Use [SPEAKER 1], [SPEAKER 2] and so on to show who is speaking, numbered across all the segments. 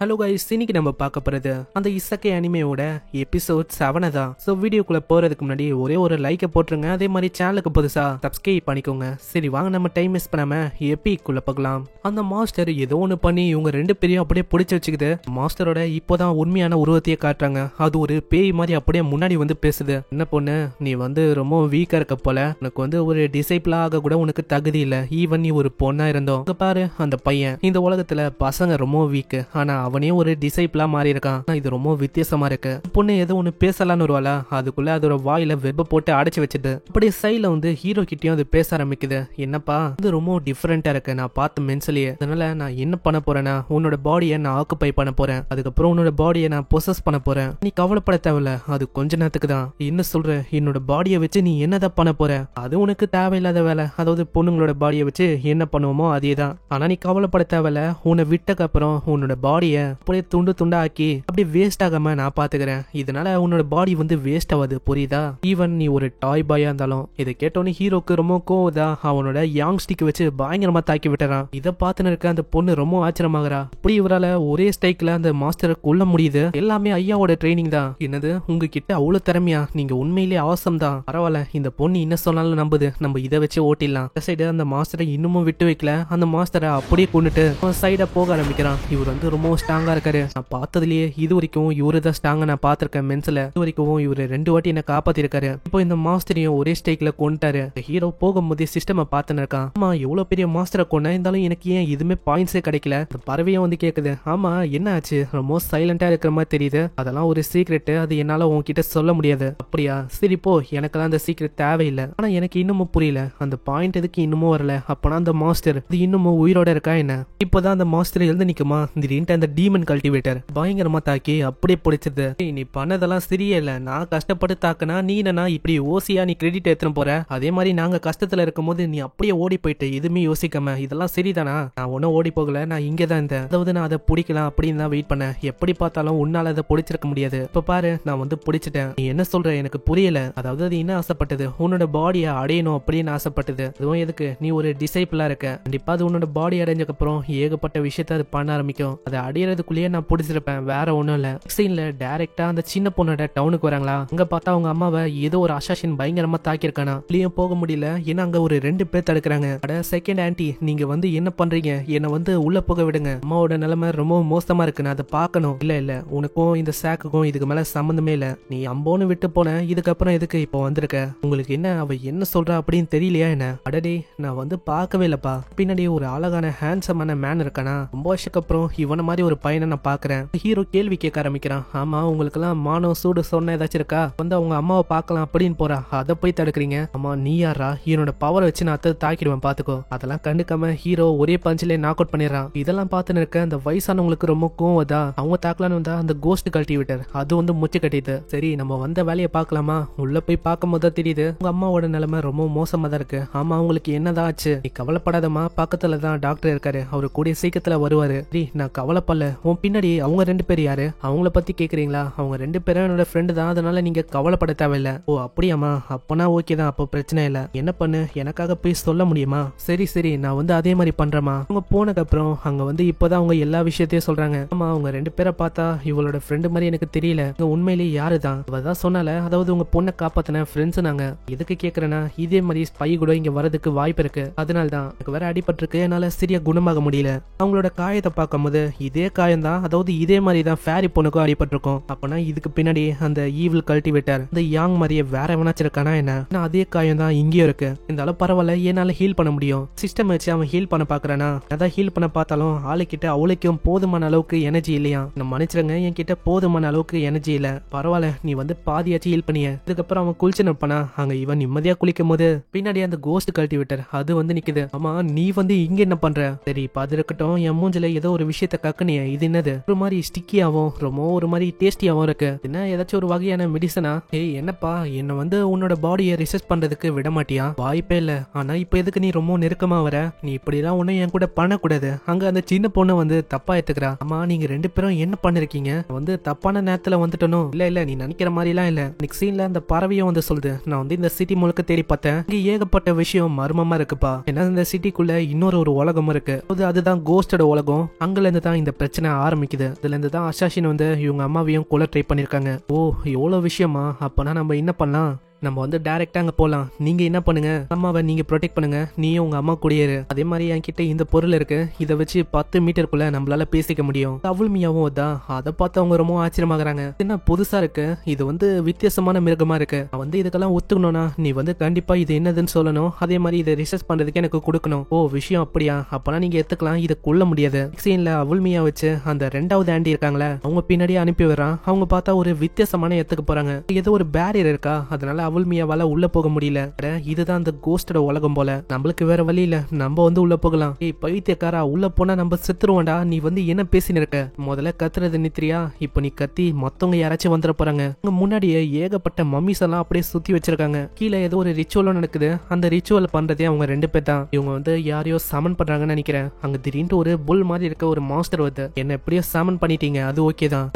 [SPEAKER 1] Hello guys, இன்னைக்கு நம்ம பார்க்க போறது அந்த இசக்கை அனிமேயோட எபிசோட் 7 தான். ஸோ வீடியோக்குள்ள போறதுக்கு முன்னாடி ஒரே ஒரு லைக்கை போட்டுருங்க. அதே மாதிரி சேனலுக்கு புதுசா சப்ஸ்கிரைப் பண்ணிக்கோங்க. சரி வாங்க நம்ம டைம் மிஸ் பண்ணாம எபிக்குள்ள பார்க்கலாம். அந்த மாஸ்டர் ஏதோ ஒன்று பண்ணி இவங்க ரெண்டு பேரையும் அப்படியே பிடிச்சி வச்சுக்குது. மாஸ்டரோட இப்போதான் உண்மையான உருவத்தையே காட்டுறாங்க. அது ஒரு பேய் மாதிரி அப்படியே முன்னாடி வந்து பேசுது. என்ன பொண்ணு, நீ வந்து ரொம்ப வீக்கா இருக்க போல, உனக்கு வந்து ஒரு டிசைபிளா ஆக கூட உனக்கு தகுதி இல்ல. ஈவன் நீ ஒரு பொண்ணா இருந்தோம். பாரு அந்த பையன், இந்த உலகத்துல பசங்க ரொம்ப வீக்கு, ஆனா அவனே ஒரு டிசைபிளா மாறி இருக்கான். இது ரொம்ப வித்தியாசமா இருக்கு. பொண்ணு ஏதோ ஒண்ணு பேசலான்னு வருவாளா, அதுக்குள்ள அதோட வாயில வெப்ப போட்டு அடைச்சு வச்சுது. அப்படியே சைட்ல வந்து ஹீரோ கிட்டயும் அது பேச ஆரம்பிக்குது. என்னப்பா இது ரொம்ப டிஃபரெண்டா இருக்கு, நான் பார்த்த மென்சலியே. அதனால நான் என்ன பண்ண போறேன்னா, உன்னோட பாடியை நான் ஆக்குப்பை பண்ண போறேன். அதுக்கப்புறம் உன்னோட பாடியை நான் பொசஸ் பண்ண போறேன். நீ கவலைப்பட தேவையில்ல, அது கொஞ்ச நேரத்துக்கு தான். என்ன சொல்ற, என்னோட பாடியை வச்சு நீ என்னதான் பண்ண போற? அது உனக்கு தேவையில்லாத வேலை. அதாவது பொண்ணுங்களோட பாடியை வச்சு என்ன பண்ணுவோமோ அதே தான். ஆனா நீ கவலைப்பட தேவையில்ல, உன்னை விட்டக்கு அப்புறம் உன்னோட பாடியை அப்படியே துண்டு துண்டா ஆக்கி அப்படியே வேஸ்ட் ஆகாம நான் பாத்துக்கிறேன். இதனால உன்னோட பாடி வந்து வேஸ்ட் ஆகாது, புரியுதா? ஈவன் நீ ஒரு டாய் பாயா இருந்தாலும். இதை கேட்டோன்னு ஹீரோக்கு ரொம்ப கோவதா அவனோட யாங் ஸ்டிக் வச்சு பயங்கரமா தாக்கி விட்டுறான். இதை பார்த்துன்னு இருக்க அந்த பொண்ணு ரொம்ப ஆச்சரியமாகறா. அப்படி இவரால ஒரே ஸ்டைக்ல அந்த மாஸ்டரை கொல்ல முடியுது. எல்லாமே ஐயாவோட ட்ரைனிங் தான். என்னது, உங்ககிட்ட அவ்வளவு திறமையா? நீங்க உண்மையிலேயே அவசரம் தான். பரவாயில்ல, இந்த பொண்ணு என்ன சொன்னாலும் நம்புது. நம்ம இதை வச்சு ஓட்டிடலாம். சைடு அந்த மாஸ்டரை இன்னமும் விட்டு வைக்கல. அந்த மாஸ்டரை அப்படியே கொண்டுட்டு சைடா போக ஆரம்பிக்கிறான். இவர் வந்து ரொம்ப ஸ்ட்ராங்கா இருக்காரு. நான் பார்த்ததுலயே இது வரைக்கும் இவரு தான் ஸ்ட்ராங்கா நான் பார்த்திருக்கேன் மென்ஸ்ல. இது வரைக்கும் இவரு 2 வாட்டி என்ன காப்பாத்திருக்காரு. இப்போ இந்த மாஸ்டரையும் ஒரே ஸ்டைக்ல கொண்டுட்டாரு. ஹீரோ போகும்போது சிஸ்டம் பார்த்துன்னு இருக்கான். ஆமா, எவ்வளவு பெரிய மாஸ்டரை கொண்டா, இருந்தாலும் எனக்கு ஏன் இதுமே பாயிண்ட்ஸே கிடைக்கல? பறவையும் வந்து கேக்குது, ஆமா என்ன ஆச்சு, ரொம்ப சைலண்டா இருக்கிற மாதிரி தெரியுது. அதெல்லாம் ஒரு சீக்ரெட், அது என்னால உன்கிட்ட சொல்ல முடியாது. அப்படியா, சரி போ, எனக்கெல்லாம் அந்த சீக்ரெட் தேவையில்லை. ஆனா எனக்கு இன்னமும் புரியல, அந்த பாயிண்ட் எதுக்கு இன்னமும் வரல? அப்பனா அந்த மாஸ்டர் இது இன்னமும் உயிரோட இருக்கா என்ன? இப்போதான் அந்த மாஸ்டர் எழுந்து நிக்குமா, திடீர்னு அந்த டீமன் கல்டிவேட்டர் பயங்கரமா தாக்கி அப்படியே பிடிச்சது. நீ பண்ணதெல்லாம் சரியில்லை. நான் கஷ்டப்பட்டு தாக்குனா நீ என்னன்னா இப்படி ஓசியா நீ கிரெடிட் எடுத்துன்னு போற? அதே மாதிரி நாங்க கஷ்டத்துல இருக்கும் போது நீ அப்படியே ஓடி போயிட்டு எதுவுமே யோசிக்காம, இதெல்லாம் சரிதானா? நான் ஒன்னும் ஓடி போகல, நான் இங்கதான் இருந்தேன். அதாவது நான் அதை பிடிக்கலாம் அப்படின்னு தான் வெயிட் பண்ணேன். எப்படி பார்த்தாலும் உன்னால அதை பிடிச்சிருக்க முடியாது. இப்ப பாரு, நான் வந்து பிடிச்சிட்டேன். நீ என்ன சொல்ற எனக்கு புரியல. அதாவது அது என்ன ஆசைப்பட்டது? உன்னோட பாடியை அடையணும் அப்படின்னு ஆசைப்பட்டது. அதுவும் எதுக்கு? நீ ஒரு டிசைபிளா இருக்க. கண்டிப்பா அது உன்னோட பாடி அடைஞ்சதுக்கு அப்புறம் ஏகப்பட்ட விஷயத்த அது பண்ண ஆரம்பிக்கும். அதை அடையறதுக்குள்ளேயே நான் பிடிச்சிருப்பேன், வேற ஒண்ணும் இல்ல. சீன்ல டைரக்டா அந்த சின்ன பொண்ணோட டவுனுக்கு வராங்களா. அங்க பார்த்தா அவங்க அம்மாவை ஏதோ ஒரு அசாசின் பயங்கரமா தாக்கியிருக்கானா. வெளியே போக முடியல, ஏன்னா அங்க ஒரு 2 பேர் தடுக்கிறாங்க. அட செகண்ட் ஆன்டி, நீங்க வந்து என்ன பண்றீங்க? என்ன வந்து உள்ள போக விடுங்க. அம்மாவோட நிலைமை ரொம்ப மோசமா இருக்கு, நான் அதை பார்க்கணும். இல்ல இல்ல, உனக்கும் இந்த சாக்குக்கும் இதுக்கு மேல சம்பந்தமே இல்ல. நீ அம்போன்னு விட்டு போன, இதுக்கப்புறம் எதுக்கு இப்போ வந்திருக்க? உங்களுக்கு என்ன அவ என்ன சொல்றா அப்படின்னு தெரியலையா என்ன? அடடே, நான் வந்து பார்க்கவே இல்லப்பா. பின்னாடி ஒரு அழகான ஹேண்ட்ஸமான மேன் இருக்கானா. ரொம்ப வருஷத்துக்கு அப்புறம் இவன மாதிரி ஒரு பையனை நான் பாக்குறேன். ஹீரோ கேள்வி கேட்க ஆரம்பிக்கிறான். ஆமா, உங்களுக்கு எல்லாம் மானம் சூடு சொன்ன ஏதாச்சும் இருக்கா? வந்து அவங்க அம்மாவை பார்க்கலாம் அப்படின்னு போறா, அதை போய் தடுக்கிறீங்க. ஆமா, நீ யாரா? என்னோட பவரை வச்சு நான் தாக்கிடுவேன் பாத்துக்கோ. அதெல்லாம் கண்டுக்காம ஹீரோ ஒரே பஞ்சிலே நாக் அவுட் பண்ணிடுறான். இதெல்லாம் பார்த்துன்னு இருக்க அந்த வயசானவங்களுக்கு ரொம்ப கோவதா. அவங்க தாக்கலான்னு வந்தா அந்த கோஸ்ட் கல்டிவேட்டர் அது வந்து முச்சு கட்டிது. சரி, நம்ம வந்த வேலையை பார்க்கலாமா? உள்ள போய் பார்க்கும் போது தெரியுது உங்க அம்மாவோட நிலைமை ரொம்ப மோசமா தான் இருக்கு. ஆமா, உங்களுக்கு என்னதான் ஆச்சு? நீ கவலைப்படாதமா, பக்கத்துல தான் டாக்டர் இருக்காரு, அவரு கூடிய சீக்கிரத்துல வருவாரு. நான் கவலைப்படல. உன் பின்னாடி அவங்க 2 பேர் யாரு? அவங்கள பத்தி கேக்குறீங்களா? அவங்க 2 பேரும் என்னோட ஃப்ரெண்டு தான், அதனால நீங்க கவலைப்பட தேவையில்ல. ஓ அப்படியாமா, அப்பனா ஓகே தான், அப்போ பிரச்சனை இல்ல. என்ன பண்ணு, எனக்காக போய் சொல்ல முடியுமா? சரி சரி, நான் வந்து அதே மாதிரி பண்றேமா. அவங்க போனதுக்கு அப்புறம் அங்க வந்து இப்பதான் அவங்க எல்லா விஷயத்தையும் சொல்றாங்க. ஆமா, அவங்க 2 பேரை பார்த்தா இவளோட ஃப்ரெண்டு மாதிரி எனக்கு தெரியல. உண்மையிலேயே யாரு தான்? அவதான் சொன்னால, அதாவது உங்க பொண்ணை காப்பாத்தின ஃப்ரெண்ட்ஸ் நாங்க. எதுக்கு கேக்குறேன்னா, இதே மாதிரி ஸ்பை கூட இங்க வரதுக்கு வாய்ப்பு இருக்கு. அதனால தான் எனக்கு வேற அடிபட்டிருக்கு, என்னால சரியா குணமாக முடியல. அவங்களோட காயத்தை பார்க்கும்போது இதே காயம் தான், அதாவது இதே மாதிரி தான் ஃபேரி பொண்ணுக்கும் அடிபட்டிருக்கும். அப்பனா இதுக்கு பின்னாடி அந்த ஈவில் கல்டிவேட்டர் அந்த யாங் மாதிரியே வேற எவனாச்சிருக்கானா என்ன? அதே காயம் தான் இங்கேயும் இருக்கு. இருந்தாலும் பரவாயில்ல, என்னால ஹீல் பண்ண முடியும். சிஸ்டம் வச்சு அவன் ஹீல் பண்ண பாக்குறானா. அதான் ஹீல் பண்ண பார்த்தாலும் ஆளுக்கிட்ட அவளுக்கும் போதுமான அளவுக்கு எனர்ஜி இல்லையா. நம்ம மன்னிச்சிருங்க, என்கிட்ட போதுமான அளவுக்கு எனர்ஜி இல்ல. பரவாயில்ல, நீ வந்து பாதியாச்சு ஹீல் பண்ணிய. இதுக்கப்புறம் அவன் குளிச்சு நிற்பானா. அங்க இவன் நிம்மதியா குளிக்கும் போது பின்னாடி அந்த கோஸ்ட் கல்டிவேட்டர் அது வந்து நிக்குது. ஆமா, நீ வந்து இங்க என்ன பண்ற? சரி, அது இருக்கட்டும். என் மூஞ்சில ஏதோ ஒரு விஷயத்த கக்குனிய, இது என்னது? ஒரு மாதிரி ஸ்டிக்கியாவும் ரொம்ப ஒரு மாதிரி டேஸ்டியாவும் இருக்கு. என்ன ஏதாச்சும் ஒரு வகையான மெடிசனா? ஏய் என்னப்பா, என்ன வந்து உன்னோட பாடியை ரிசர்ச் பண்றதுக்கு விட மாட்டியா? வாய்ப்பே இல்ல. ஆனா இப்ப எதுக்கு நீ ரொம்ப நெருக்கமா வர? நீ இப்படி எல்லாம் ஒன்னும் என் கூட பண்ணக்கூடாது. அங்க அந்த சின்ன பொண்ணு வந்து தப்பா எடுத்துக்கிறா. ஆமா, நீங்க 2 பேரும் என்ன பண்ணிருக்கீங்க? வந்து தப்பான நேரத்துல வந்துட்டனும். இல்ல இல்ல, நீ நினைக்கிற மாதிரி எல்லாம் இல்ல. நெக்ஸ்ட் சீன்ல அந்த பறவையும் வந்து சொல்லுது, நான் வந்து இந்த சிட்டி முழுக்க தேடி பார்த்தேன், இங்க ஏகப்பட்ட விஷயம் மர்மமா இருக்குப்பா. ஏன்னா இந்த சிட்டிக்குள்ள இன்னொரு ஒரு உலகம் இருக்கு, அதுதான் கோஸ்டோட உலகம். அங்க இருந்து தான் இந்த பிரச்சனை ஆரம்பிக்குது. இதுல இருந்து தான் அசாசின் வந்து இவங்க அம்மாவையும் கொலை ட்ரை பண்ணிருக்காங்க. ஓ எவ்வளவு விஷயமா? அப்பனா நம்ம என்ன பண்ணலாம், நம்ம வந்து டைரக்டா அங்க போலாம். நீங்க என்ன பண்ணுங்க, அம்மாவை நீங்க ப்ரொடெக்ட் பண்ணுங்க, நீயும் உங்க அம்மா கூடியேரு. அதே மாதிரி என்கிட்ட இந்த பொருள் இருக்கு, இதை வச்சு 10 மீட்டருக்குள்ள நம்மளால பேசிக்க முடியும். அவுல்மியாவும் தான் அதை பார்த்து அவங்க ரொம்ப ஆச்சரியமாகறாங்க. என்ன புதுசா இருக்கு, இது வந்து வித்தியாசமான மிருகமா இருக்கு. நான் வந்து இதுக்கெல்லாம் ஒத்துக்கணும்னா நீ வந்து கண்டிப்பா இது என்னதுன்னு சொல்லணும், அதே மாதிரி இதை ரிசர்ச் பண்றதுக்கு எனக்கு கொடுக்கணும். ஓ விஷயம் அப்படியா, அப்பனா நீங்க எடுத்துக்கலாம், இதை கொல்ல முடியாது. சீன்ல அவுல்மியா வச்சு அந்த 2வது ஆண்டி இருக்காங்களே அவங்க பின்னாடியே அனுப்பி வரான். அவங்க பார்த்தா ஒரு வித்தியாசமான இடத்துக்கு போறாங்க. ஏதோ ஒரு பேரியர் இருக்கா, அதனால அவுல்மியாவால உள்ள போக முடியல. இதுதான் அந்த கோஸ்டோட உலகம் போல, நம்மளுக்கு வேற வழி இல்ல, நம்ம வந்து உள்ள போகலாம். ஏய் பைத்தியக்காரா, உள்ள போனா நம்ம செத்துருவோம்டா. நீ வந்து என்ன பேசின்னு இருக்க, முதல்ல கத்துறது நித்ரியா. இப்போ நீ கத்தி மத்தவங்க யாராச்சும் வந்துட போறாங்க. அங்க முன்னாடியே ஏகப்பட்ட மம்மிஸ் எல்லாம் அப்படியே சுத்தி வச்சிருக்காங்க. கீழே ஏதோ ஒரு ரிச்சுவலும் நடக்குது. அந்த ரிச்சுவல் பண்றதே அவங்க 2 பேர் தான். இவங்க வந்து யாரையோ சமன் பண்றாங்கன்னு நினைக்கிறேன். அங்க திடீர்னு ஒரு புல் மாதிரி இருக்க ஒரு மாஸ்டர் வருது. என்ன எப்படியோ சமன் பண்ணிட்டீங்க, அது ஓகே தான்.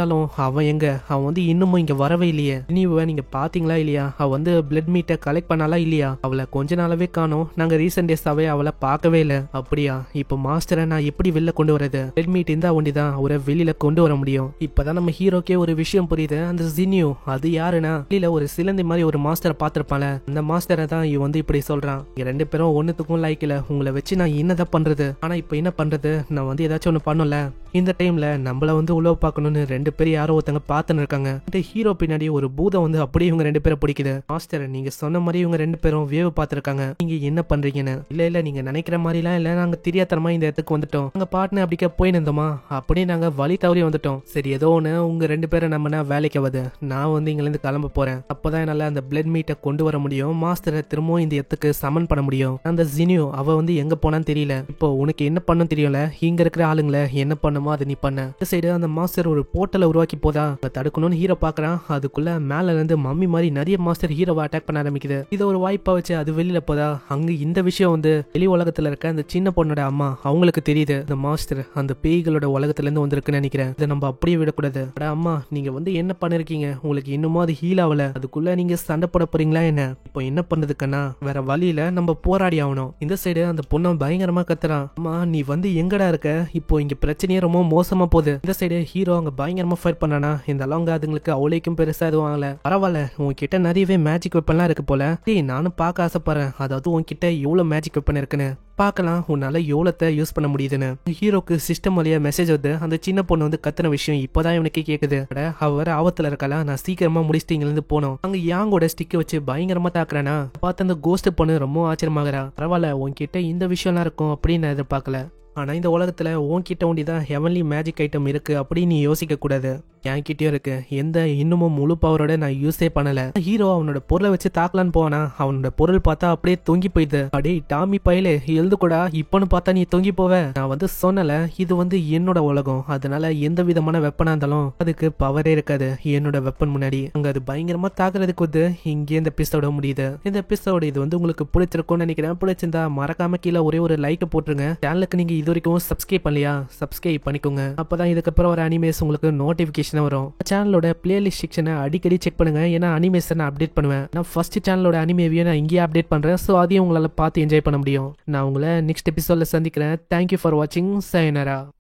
[SPEAKER 1] அவன் எங்க, அவன் வந்து இன்னமும் இங்க வரவே இல்லையே. நீங்க பாத்தீங்களா இல்லையா, அவ வந்து பிளட் மீட்டை கலெக்ட் பண்ணாலா இல்லையா? அவளை கொஞ்ச நாளாவே காணோம். நாங்க ரீசெண்ட் டேஸாவே அவளை பார்க்கவே இல்ல. அப்படியா, இப்ப மாஸ்டரை நான் எப்படி வெளில கொண்டு வரது? பிளட் மீட் இருந்தா ஒண்டிதான் அவரை வெளியில கொண்டு வர முடியும். இப்பதான் நம்ம ஹீரோக்கே ஒரு விஷயம் புரியுது. அந்த ஜினியோ அது யாருன்னா, வெளியில ஒரு சிலந்தி மாதிரி ஒரு மாஸ்டரை பார்த்திருப்பால, அந்த மாஸ்டரை தான் இவன் வந்து இப்படி சொல்றான். இங்க 2 பேரும் ஒண்ணுத்துக்கும் லைக் இல்ல, உங்களை வச்சு நான் என்னதான் பண்றது? ஆனா இப்ப என்ன பண்றது, நான் வந்து ஏதாச்சும் ஒண்ணு பண்ணல. இந்த டைம்ல நம்மள வந்து உழவு பார்க்கணும்னு 2 பேர் யாரோ ஒருத்தங்க பார்த்துன்னு இருக்காங்க. இந்த ஹீரோ பின்னாடி ஒரு பூதம் வந்து அப்படியே இவங்க 2 பேரை பிடிக்குது. மாஸ்டர் நீங்க சொன்ன மாதிரி இவங்க 2 பேரும் வேவு பார்த்திருக்காங்க, நீங்க என்ன பண்றீங்கன்னு. இல்ல நீங்க நினைக்கிற மாதிரிலாம் இல்ல, நாங்க தெரியாதனமா இந்த இடத்துக்கு வந்துட்டோம். நாங்க பாட்டுன்னு அப்படிக்க போய் நின்றோமா, அப்படியே நாங்க வழி தவறி வந்துட்டோம். சரி ஏதோ ஒண்ணு, உங்க 2 பேரை நம்ம வேலைக்கு ஆகுது, நான் வந்து இங்க இருந்து கிளம்ப போறேன். அப்பதான் என்னால அந்த பிளட் மீட்டை கொண்டு வர முடியும், மாஸ்டரை திரும்பவும் இந்த இடத்துக்கு சமன் பண்ண முடியும். அந்த ஜினியோ அவ வந்து எங்க போனான்னு தெரியல. இப்போ உனக்கு என்ன பண்ணும் தெரியல, இங்க இருக்கிற ஆளுங்களை என்ன பண்ணுமோ அதை நீ பண்ண. இந்த சைடு அந்த மாஸ்டர் ஒரு போர்ட்டலை உருவாக்கி போதா தடுக்கணும்னு ஹீரோ பாக்குறான். அதுக்குள்ள மேல இருந்து மம்மி மாதிரி நிறைய மாஸ்டர் ஹீரோவை அட்டாக் பண்ண ஆரம்பிக்குது. இதை ஒரு வாய்ப்பா வச்சு அது வெளியில போதா அங்க இந்த விஷயம் வந்து வெளி உலகத்துல இருக்க அந்த சின்ன பொண்ணோட அம்மா அவங்களுக்கு தெரியுது, இந்த மாஸ்டர் அந்த பேய்களோட உலகத்துல இருந்து வந்திருக்குன்னு நினைக்கிறேன். இதை நம்ம அப்படியே விடக்கூடாது. அம்மா நீங்க வந்து என்ன பண்ணிருக்கீங்க, உங்களுக்கு இன்னுமா அது ஹீல் ஆகல, அதுக்குள்ள நீங்க சண்டை போட போறீங்களா என்ன? இப்போ என்ன பண்ணதுக்குன்னா வேற வழியில நம்ம போராடி ஆகணும். இந்த சைடு அந்த பொண்ணை பயங்கரமா கத்துறான். அம்மா நீ வந்து எங்கடா இருக்க, இப்போ இங்க பிரச்சனையே ரொம்ப மோசமா போகுது. இந்த சைடு ஹீரோ அங்க பயங்கரமா ஃபைட் பண்ணானா, இந்த அளவுங்க அதுங்களுக்கு அவளைக்கும் பெருசா எதுவும் ஆகல. பரவாயில்ல, உன்கிட்ட நிறையவே மேஜிக் வெப்பன்லாம் இருக்கு போல. நானும் பார்க்க ஆசைப்படுறேன், அதாவது உன்கிட்ட எவ்வளவு மேஜிக் வெப்பன் இருக்குன்னு பார்க்கலாம், உன்னால எவ்வளத்தை யூஸ் பண்ண முடியுதுன்னு. ஹீரோக்கு சிஸ்டம் வழியா மெசேஜ் வருது. அந்த சின்ன பொண்ணு வந்து கத்துன விஷயம் இப்பதான் இவனுக்கு கேக்குது. அவர் ஆபத்துல இருக்கலாம், நான் சீக்கிரமா முடிச்சுட்டு இங்க இருந்து போனோம். அங்க யாங்கோட ஸ்டிக் வச்சு பயங்கரமா தாக்குறானா, பார்த்து அந்த கோஸ்ட் பொண்ணு ரொம்ப ஆச்சரியமாகறா. பரவாயில்ல, உன்கிட்ட இந்த விஷயம்லாம் இருக்கும் அப்படின்னு நான் எதிர்பார்க்கல. ஆனா இந்த உலகத்துல உன்கிட்ட ஒண்டிதான் ஹெவன்லி மேஜிக் ஐட்டம் இருக்கு அப்படின்னு நீ யோசிக்க கூடாது. என்கிட்டயும் இருக்கு, எந்த இன்னமும் முழு பவரோட நான் யூஸே பண்ணல. ஹீரோ அவனோட பொருளை வச்சு தாக்கலான்னு போனா அவனோட பொருள் பார்த்தா அப்படியே தொங்கி போயிடுது. அடே டாமி பையலே எழுந்து கூடா, இப்பன்னு பார்த்தா நீ தொங்கி போவ. நான் வந்து சொன்னல, இது வந்து என்னோட உலகம், அதனால எந்த விதமான வெப்பனா இருந்தாலும் அதுக்கு பவரே இருக்காது என்னோட வெப்பன் முன்னாடி. அங்க அது பயங்கரமா தாக்குறதுக்கு வந்து இங்கே இந்த எபிசோட முடியுது. இந்த எபிசோடு இது வந்து உங்களுக்கு பிடிச்சிருக்கும்னு நினைக்கிறேன். பிடிச்சிருந்தா மறக்காம கீழே ஒரே ஒரு லைக் போட்டுருங்க. சேனலுக்கு நீங்க இது வரைக்கும் சப்ஸ்கிரைப் பண்ணலையா, சப்ஸ்கிரைப் பண்ணிக்கோங்க. அப்பதான் இதுக்கப்புறம் ஒரு அனிமேஸ் உங்களுக்கு நோட்டிபிகேஷன் வரும். சேனலோட பிளேலிஸ்ட் செக்ஷனை அடிக்கடி செக் பண்ணுங்க, ஏன்னா அனிமேஷன் அப்டேட் பண்ணுவேன். நான் ஃபர்ஸ்ட் சேனலோட அனிமேவியை நான் இங்கேயே அப்டேட் பண்றேன், ஸோ அதையும் உங்களால பார்த்து என்ஜாய் பண்ண முடியும். நான் உங்களை நெக்ஸ்ட் எபிசோட்ல சந்திக்கிறேன். தேங்க்யூ ஃபார் வாட்சிங். sayonara.